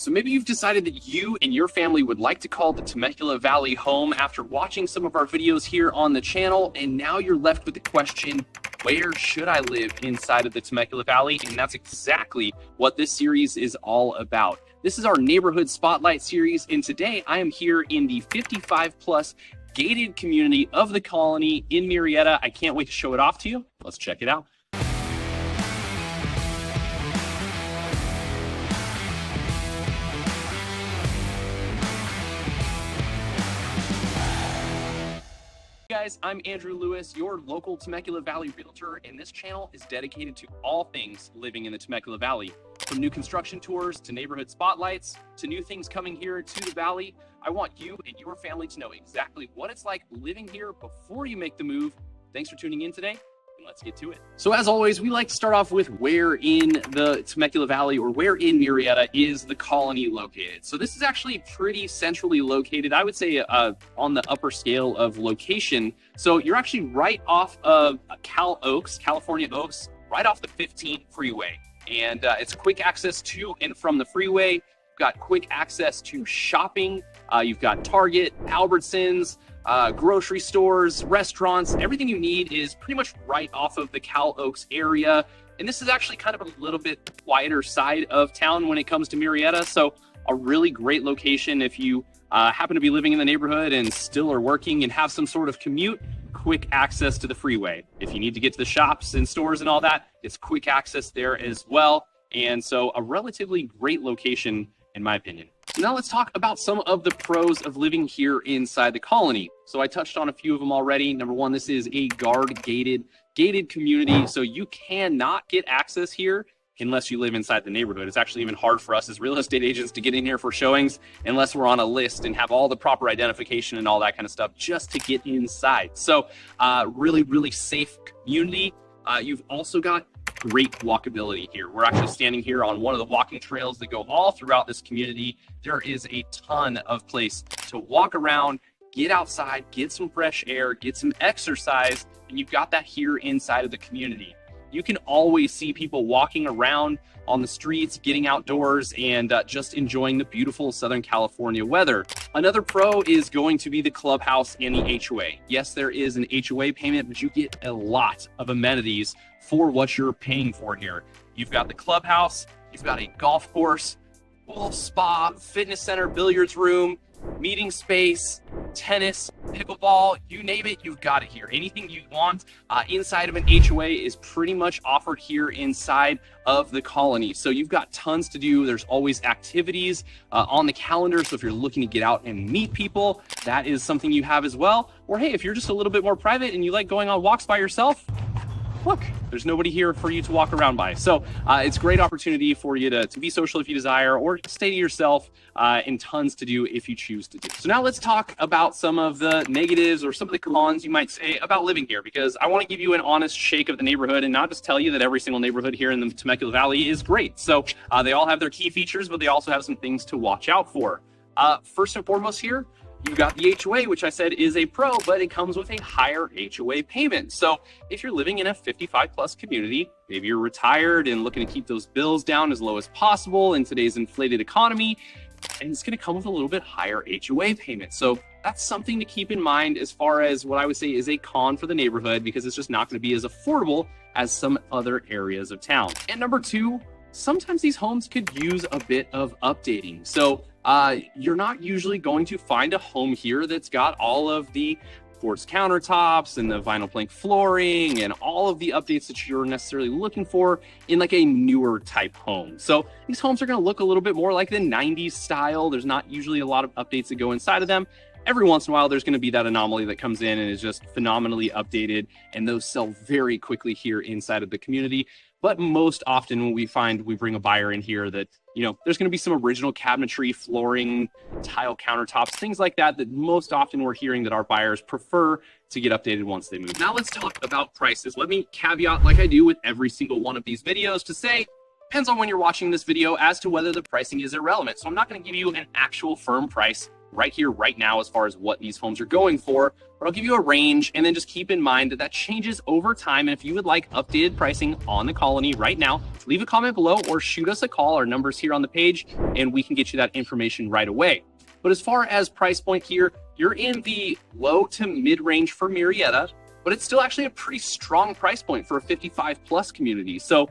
So maybe you've decided that you and your family would like to call the Temecula Valley home after watching some of our videos here on the channel, and now you're left with the question, where should I live inside of the Temecula Valley? And that's exactly what this series is all about. This is our neighborhood spotlight series, and today I am here in the 55 plus gated community of the Colony in Murrieta. I can't wait to show it off to you. Let's check it out. Guys, I'm Andrew Lewis, your local Temecula Valley realtor, and this channel is dedicated to all things living in the Temecula Valley. From new construction tours to neighborhood spotlights to new things coming here to the valley, I want you and your family to know exactly what it's like living here before you make the move. Thanks for tuning in today. Let's get to it. So as always, we like to start off with where in the Temecula Valley or where in Murrieta is the Colony located. So this is actually pretty centrally located, I would say on the upper scale of location. So you're actually right off of California Oaks, right off the 15 freeway. And it's quick access to and from the freeway. You've got quick access to shopping. You've got Target, Albertsons, grocery stores, restaurants, everything you need is pretty much right off of the Cal Oaks area. And this is actually kind of a little bit quieter side of town when it comes to Murrieta. So a really great location if you happen to be living in the neighborhood and still are working and have some sort of commute, quick access to the freeway. If you need to get to the shops and stores and all that, it's quick access there as well. And so a relatively great location in my opinion. Now let's talk about some of the pros of living here inside the Colony. So I touched on a few of them already. Number one, this is a gated community. So you cannot get access here unless you live inside the neighborhood. It's actually even hard for us as real estate agents to get in here for showings unless we're on a list and have all the proper identification and all that kind of stuff just to get inside. So really safe community. You've also got great walkability here. We're actually standing here on one of the walking trails that go all throughout this community. There is a ton of place to walk around, get outside, get some fresh air, get some exercise, and you've got that here inside of the community. You can always see people walking around on the streets, getting outdoors, and just enjoying the beautiful Southern California weather. Another pro is going to be the clubhouse and the HOA. Yes, there is an HOA payment, but you get a lot of amenities for what you're paying for here. You've got the clubhouse, you've got a golf course, pool, spa, fitness center, billiards room, meeting space, tennis, pickleball, you name it, you've got it here. Anything you want inside of an HOA is pretty much offered here inside of the Colony. So you've got tons to do. There's always activities on the calendar. So if you're looking to get out and meet people, that is something you have as well. Or hey, if you're just a little bit more private and you like going on walks by yourself, look, there's nobody here for you to walk around by. So it's a great opportunity for you to be social if you desire, or stay to yourself, and tons to do if you choose to do. So now let's talk about some of the negatives or some of the cons you might say about living here, because I want to give you an honest shake of the neighborhood and not just tell you that every single neighborhood here in the Temecula Valley is great. So they all have their key features, but they also have some things to watch out for. First and foremost here, you've got the HOA, which I said is a pro, but it comes with a higher HOA payment. So if you're living in a 55 plus community, maybe you're retired and looking to keep those bills down as low as possible in today's inflated economy, and it's going to come with a little bit higher HOA payment. So that's something to keep in mind as far as what I would say is a con for the neighborhood, because it's just not going to be as affordable as some other areas of town. And number two, sometimes these homes could use a bit of updating. So you're not usually going to find a home here that's got all of the quartz countertops and the vinyl plank flooring and all of the updates that you're necessarily looking for in like a newer type home. So these homes are going to look a little bit more like the 90s style. There's not usually a lot of updates that go inside of them. Every once in a while, there's going to be that anomaly that comes in and is just phenomenally updated, and those sell very quickly here inside of the community. But most often when we bring a buyer in here that, you know, there's going to be some original cabinetry, flooring, tile countertops, things like that, that most often we're hearing that our buyers prefer to get updated once they move. Now let's talk about prices. Let me caveat, like I do with every single one of these videos, to say, depends on when you're watching this video as to whether the pricing is irrelevant. So I'm not going to give you an actual firm price right here, right now, as far as what these homes are going for, but I'll give you a range, and then just keep in mind that that changes over time. And if you would like updated pricing on the Colony right now, leave a comment below or shoot us a call. Our number's here on the page, and we can get you that information right away. But as far as price point here, you're in the low to mid-range for Murrieta, but it's still actually a pretty strong price point for a 55 plus community. So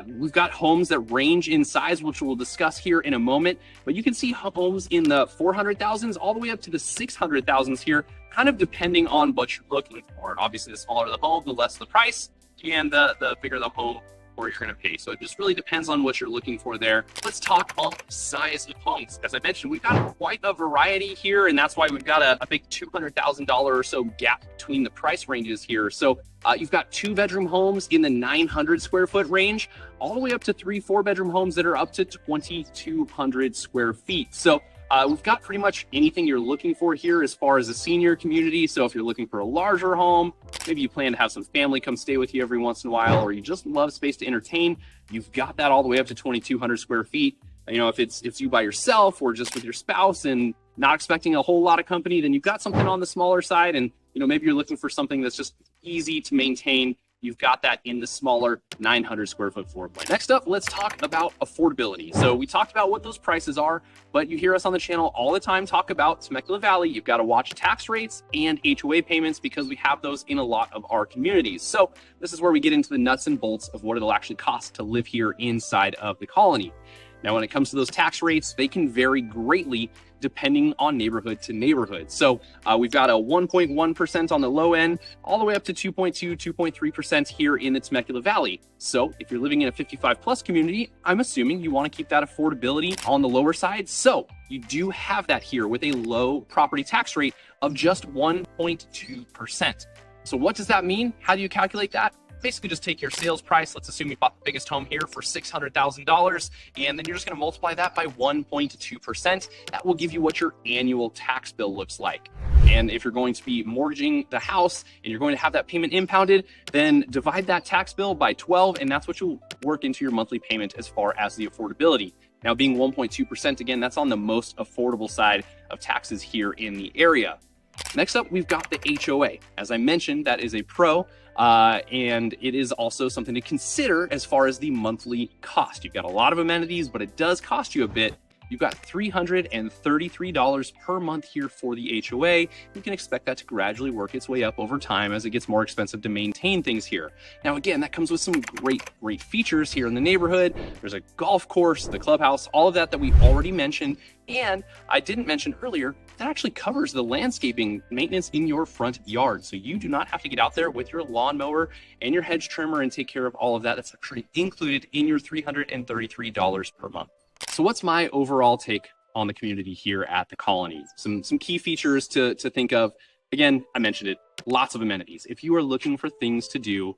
we've got homes that range in size, which we'll discuss here in a moment, but you can see homes in the 400,000s all the way up to the 600,000s here, kind of depending on what you're looking for. And obviously, the smaller the home, the less the price, and the bigger the home, or you're going to pay. So it just really depends on what you're looking for there. Let's talk on size of homes. As I mentioned, we've got quite a variety here, and that's why we've got a big $200,000 or so gap between the price ranges here. So you've got 2-bedroom homes in the 900 square foot range, all the way up to 3-4-bedroom homes that are up to 2,200 square feet. So we've got pretty much anything you're looking for here as far as a senior community. So if you're looking for a larger home, maybe you plan to have some family come stay with you every once in a while, or you just love space to entertain, you've got that all the way up to 2,200 square feet. You know, if it's you by yourself or just with your spouse and not expecting a whole lot of company, then you've got something on the smaller side. And, you know, maybe you're looking for something that's just easy to maintain. You've got that in the smaller 900 square foot floor plan. Next up, let's talk about affordability. So we talked about what those prices are, but you hear us on the channel all the time talk about Temecula Valley. You've got to watch tax rates and HOA payments because we have those in a lot of our communities. So this is where we get into the nuts and bolts of what it'll actually cost to live here inside of the Colony. Now, when it comes to those tax rates, they can vary greatly depending on neighborhood to neighborhood. So we've got a 1.1% on the low end, all the way up to 2.2, 2.3% here in the Temecula Valley. So if you're living in a 55 plus community, I'm assuming you want to keep that affordability on the lower side. So you do have that here with a low property tax rate of just 1.2%. So what does that mean? How do you calculate that? Basically just take your sales price. Let's assume you bought the biggest home here for $600,000, and then you're just going to multiply that by 1.2%. That will give you what your annual tax bill looks like. And if you're going to be mortgaging the house and you're going to have that payment impounded, then divide that tax bill by 12, and that's what you'll work into your monthly payment as far as the affordability. Now, being 1.2%, again, that's on the most affordable side of taxes here in the area. Next up, we've got the HOA. As I mentioned, that is a pro, and it is also something to consider as far as the monthly cost. You've got a lot of amenities, but it does cost you a bit. You've got $333 per month here for the HOA. You can expect that to gradually work its way up over time as it gets more expensive to maintain things here. Now, again, that comes with some great features here in the neighborhood. There's a golf course, the clubhouse, all of that we already mentioned. And I didn't mention earlier, that actually covers the landscaping maintenance in your front yard. So you do not have to get out there with your lawnmower and your hedge trimmer and take care of all of that. That's actually included in your $333 per month. So what's my overall take on the community here at the Colony? Some key features to think of. Again, I mentioned it, lots of amenities. If you are looking for things to do,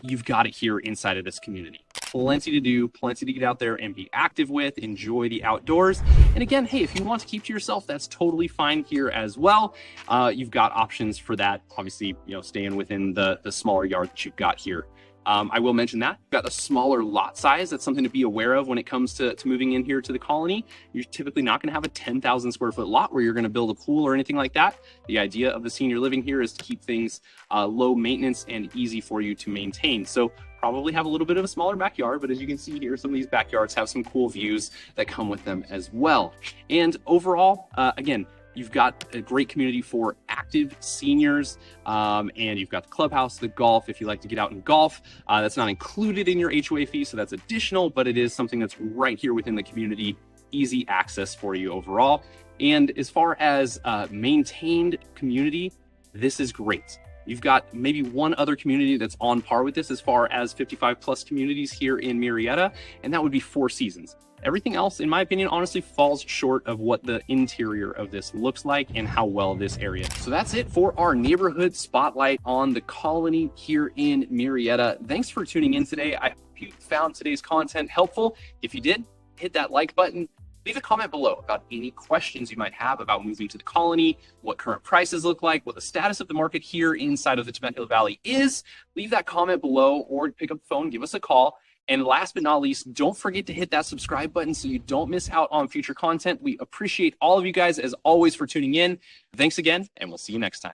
you've got it here inside of this community. Plenty to do, plenty to get out there and be active with, enjoy the outdoors. And again, hey, if you want to keep to yourself, that's totally fine here as well. You've got options for that. Obviously, you know, staying within the smaller yard that you've got here. I will mention that. You've got a smaller lot size. That's something to be aware of when it comes to moving in here to the Colony. You're typically not going to have a 10,000 square foot lot where you're going to build a pool or anything like that. The idea of the senior living here is to keep things low maintenance and easy for you to maintain. So probably have a little bit of a smaller backyard, but as you can see here, some of these backyards have some cool views that come with them as well. And overall, again, you've got a great community for active seniors, and you've got the clubhouse, the golf, if you like to get out and golf. That's not included in your HOA fee, so that's additional, but it is something that's right here within the community, easy access for you overall. And as far as maintained community, this is great. You've got maybe one other community that's on par with this as far as 55 plus communities here in Murrieta, and that would be Four Seasons. Everything else, in my opinion, honestly falls short of what the interior of this looks like and how well this area. So that's it for our neighborhood spotlight on the Colony here in Murrieta. Thanks for tuning in today. I hope you found today's content helpful. If you did, hit that like button. Leave a comment below about any questions you might have about moving to the Colony, what current prices look like, what the status of the market here inside of the Temecula Valley is. Leave that comment below or pick up the phone, give us a call. And last but not least, don't forget to hit that subscribe button so you don't miss out on future content. We appreciate all of you guys, as always, for tuning in. Thanks again, and we'll see you next time.